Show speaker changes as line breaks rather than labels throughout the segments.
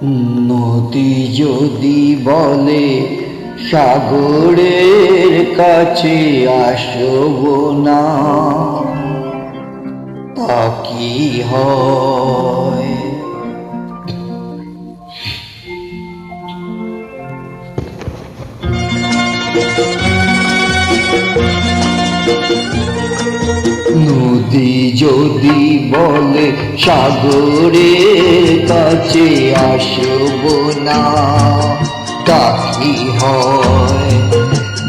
নদী যদি বলে সাগরের কাছে আসব না, তা কি হয়? নদী যদি বলে সাগরের কাছে আসব না, তা কি হয়?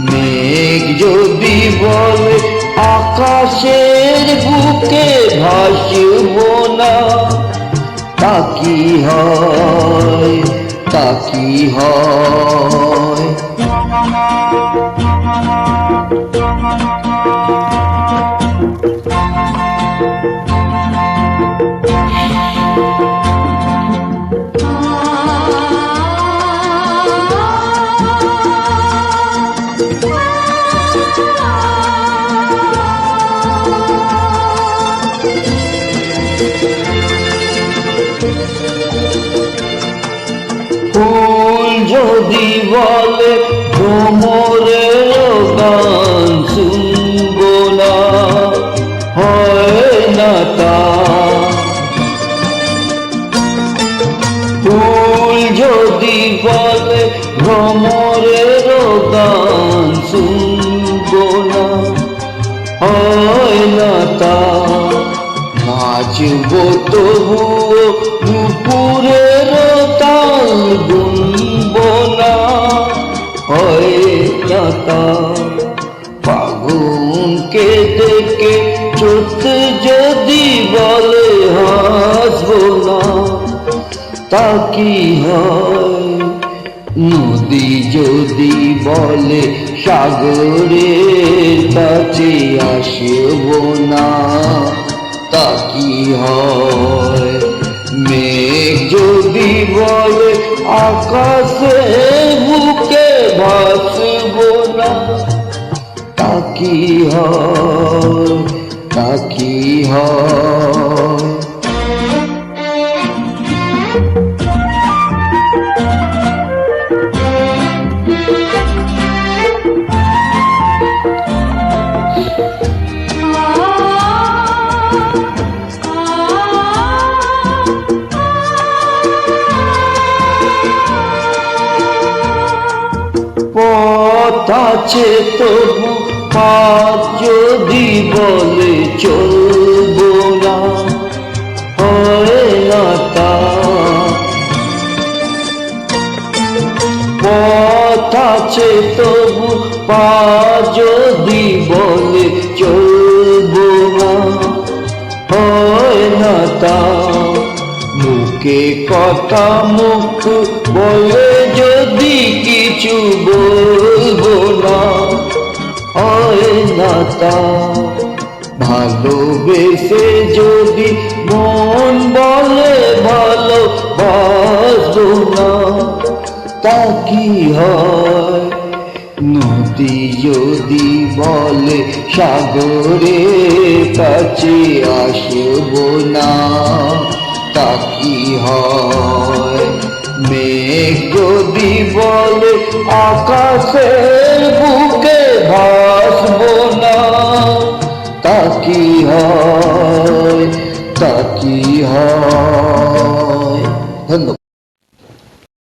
মেঘ যদি বলে আকাশের বুকে ভাসব না, তা কি হয়? তা কি হয়? ফুল যদি বলে ভ্রমরের গান শুনব না, হয় না তা। ফুল যদি বলে ভ্রমরের গান শুনব না, হয় না তা। নাচব তবুও নুপুরের তাল গুনব না, হয় না তা। ফাগুনকে দেখে চোখ যদি বলে হাসব না, তা কি হয়? নদী যদি বলে সাগরের কাছে আসব না, তা কি হয়? মেঘ যদি বলে আকাশের বুকে ভাসব না, তা কি হয়? তা কি হয়? পথ আছে তবু পথ যদি বলে চলব না, হয় না তা। পথ আছে তবু পথ যদি বলে চলব না, হয় না তা। মুখে কথা মুখ বলে যদি কিছু বলব না, হয় না তা। ভালোবেসে যদি মন বলে ভালোবাসব না, তা কি হয়? নদী যদি বলে সাগরের কাছে আসব না, তা কি হয়? মেঘ যদি বলে আকাশের বুকে ভাসব না, তা কি হয়? তা কি হয়?